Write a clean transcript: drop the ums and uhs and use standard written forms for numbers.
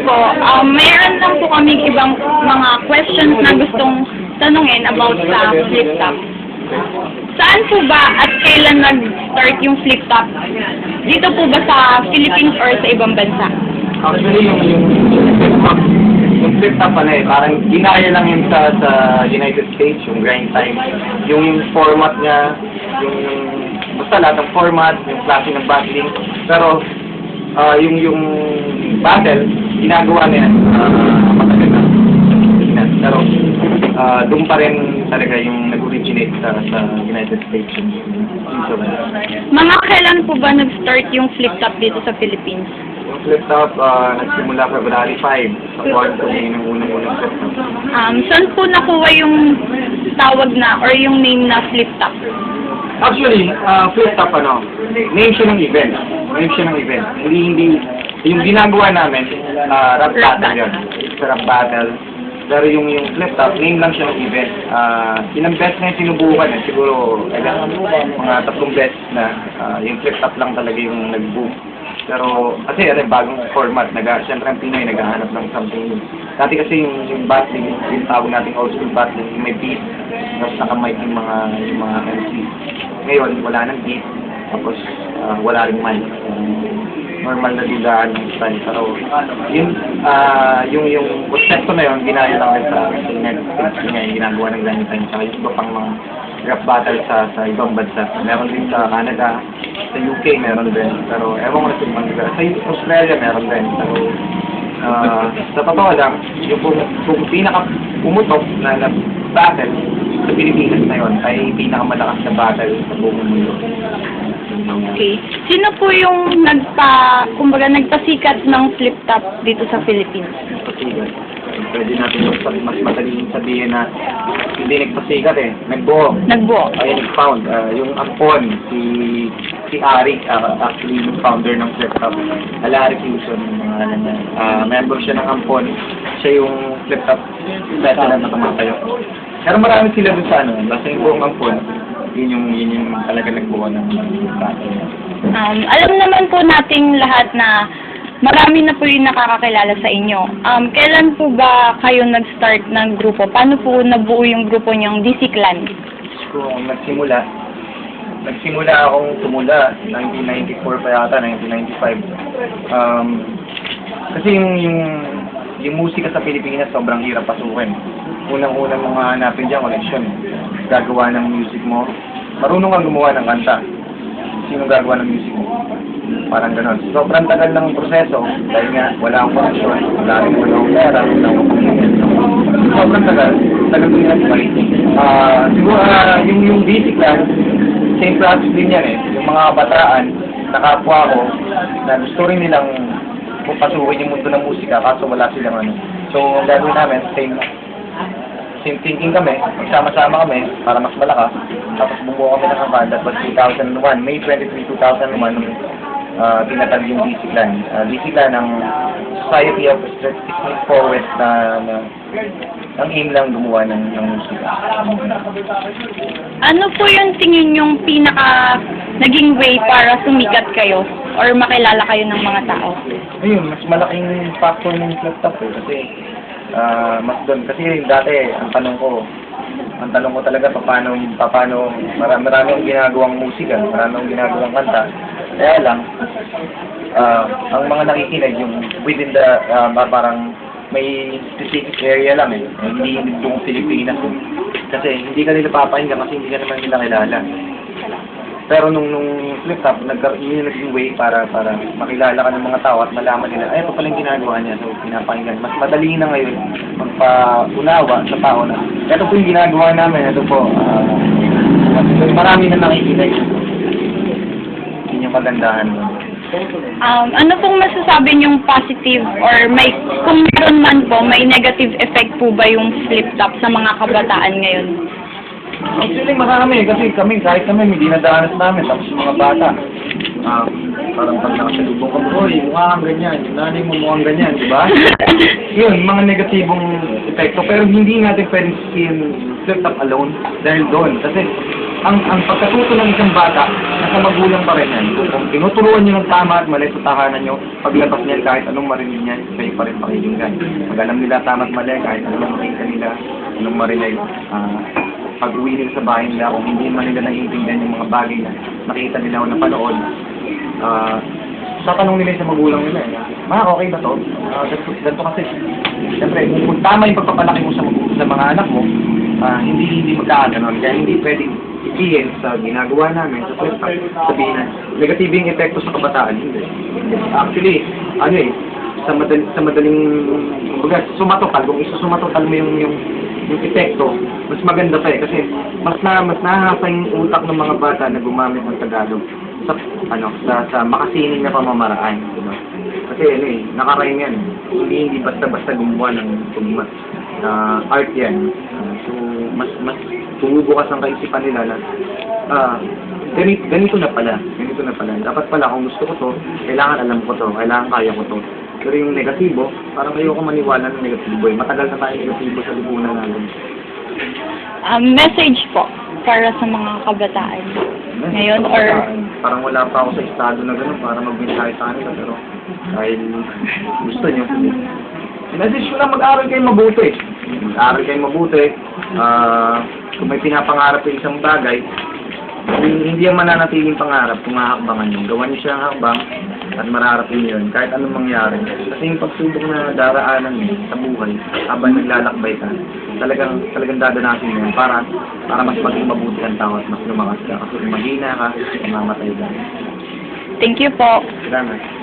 po, mayroon lang po kaming ibang mga questions na gustong tanungin about sa flip top. Saan po ba at kailan nag-start yung flip top? Dito po ba sa Philippines or sa ibang bansa? Actually, yung flip top pala parang ginaya lang yun sa United States, yung grind time. Yung format niya, basta lahat ng format, yung klase ng battling. Pero, yung battle, ginagawa niya matagal na. Pero, doon pa rin talaga yung nag-originate sa United States. Mga kailan po ba nag-start yung flip top dito sa Philippines? Yung flip top, nagsimula February 5, sa Porto, yung unang-unang flip top. Saan po nakuha yung tawag na or yung name na flip top? Actually, flip top, name siya ng event. Name siya ng event. Hindi, yung ginagawa namin, rap battle yun. Rap battle. Pero yung flip top, name lang siya ng event. Ilang best na yung sinubukan, siguro, mga 3 best na, yung flip top lang talaga yung nag-boom. Pero, kasi bagong format, siyempre ang Pinoy, naghahanap ng something new. Dati kasi yung battling, yung tawag natin old school battling, yung may beat, tapos nakamike yung mga MC. Ngayon, wala nang beat, tapos wala rin mic. Normal na dudaan ng style. Pero, yung konsepto na yun, ginaya lang rin sa Netflix, yung ginagawa ng ganyan time, saka yung iba pang mga rap battle sa ibang bansa. Meron din sa Canada, sa UK meron din. Pero ewan ko na sa ibang lugar. Sa Australia meron din. Pero sa totoo lang, yung kung pinaka-umutok na battle sa Pilipinas na yun ay pinakamalakas na battle sa buong mundo. Okay. Sino po yung nagpasikat ng flip top dito sa Philippines? Nagpasikat. Pwede natin mas madaling sabihin na hindi nagpasikat nagbuo. Nagbuo. Ay, nag-found. Yung Ampon, si Ari, actually yung founder ng flip top. Alaric Fusion, member siya ng Ampon. Siya yung flip top veteran na tumatayo. Pero marami sila dun sa basta yung buong Ampon, yun yung talaga nagbuo ng battle. Alam naman po nating lahat na marami na po yung nakakakilala sa inyo. Kailan po ba kayo nag-start ng grupo? Paano po nabuo yung grupo niyong DC Clan? Kung nagsimula akong tumula, 1994 pa yata, 1995. Kasi yung musika sa Pilipinas sobrang hirap pasukin. Unang-unang mga hanapin dyan, connection. Gagawa ng music mo. Marunong kang gumawa ng kanta. Sino gagawa ng music mo? Parang gano'n. Sobrang tagal ng proseso dahil nga wala akong connection, wala akong pera, wala akong pagkakas. Sobrang tagal ko ginagawa. Siguro yung basic lang, same process din yan Yung mga bataan, nakapwa ko, na gusto rin nilang pupasukin yung mundo ng musika kaso wala silang So, ang gagawin namin, same thinking kami, magsama-sama kami para mas malakas. Tapos bumuo kami ng banda. But 2001, May 23, 2001, tinatag yung DC Clan. DC Clan ang Society of Strategic Poets na ang aim lang gumawa ng musika. Ano po yung tingin yung pinaka naging way para sumikat kayo or makilala kayo ng mga tao? Ayun, mas malaking factor ng flip top kasi mas doon. Kasi dati, ang tanong ko talaga paano marami akong ginagawang musika, marami akong ginagawang kanta. Kaya lang, ang mga nakikinig yung within the, parang may specific area lang hindi buong Pilipinas Kasi hindi ka nila papakinggan kasi hindi ka naman nila kilala. Pero nung flip top, yun yung naging way para makilala ka ng mga tao at malaman nila, ito pala yung ginagawa niya. So, pinapakinggan. Mas madali na ngayon magpa-unawa sa tao na, ito po yung ginagawa namin, ito po, marami na nakikinig. Yun yung kagandahan mo. Ano pong masasabi niyong positive or kung meron man po, may negative effect po ba yung flip top sa mga kabataan ngayon? Actually, marami. Kasi kahit kami, may dinadanas namin. Tapos yung mga bata, parang pag nakasalubong ka, uy, mukha kang ganyan. Yung nanay mo mukhang ganyan, di ba? Yun, mga negatibong epekto. Pero hindi natin pwedeng sisihin flip top alone dahil doon. Kasi ang pagkatuto ng isang bata, nasa magulang pa rin yan. Kung tinuturuan nyo ng tama at mali sa tahanan nyo, paglabas niyan kahit anong marinig niyan, kayo pa rin pakinggan. Pag alam nila tama at mali, kahit anong makita nila, anong marinig, pag uwi nila sa bahay nila, kung hindi man nila naiintindihan yung mga bagay na nakita nila o napanood, tatanong nila sa magulang nila okay ba to? Ganito kasi. Siyempre, kung tama yung pagpapalaki mo sa mga anak mo, hindi magkakaganon. Kaya hindi pwedeng ipihin sa ginagawa namin, sa flip top, sabihin na negatibong epekto sa kabataan. Hindi. Actually, sa madaling, kumbaga, sumatotal. Kung isusumatotal mo yung epekto, mas maganda pa kasi mas nahahasa yung utak ng mga bata na gumamit ng Tagalog sa makasining na pamamaraan. Kasi nakarime yan. Hindi basta-basta gumawa ng art yan. So, mas bumubukas ang kaisipan nila na ganito na pala. Dapat pala kung gusto ko to, kailangan alam ko to, kailangan kaya ko to. Pero yung negatibo, parang ayoko maniwala ng negatibo. Matagal na tayo negatibo sa lipunan natin. Message po para sa mga kabataan ngayon or parang wala pa ako sa estado na gano'n para magmensahe sa kanila, pero dahil gusto nyo, message ko lang mag-aral kayo mabuti. Kung may pinapangarap yung isang bagay, hindi ang mananatiling pangarap kung haakbangan nyo. Gawan nyo siya ang hakbang at mararating yun kahit anong mangyari. Kasi yung pagsubok na daraanan sa buhay habang naglalakbay ka, talagang dadanasin mo yan para mas maging mabuti ang tao at mas lumakas ka. Kasi kung mahina ka, mamamatay ka. thank you po. Salamat.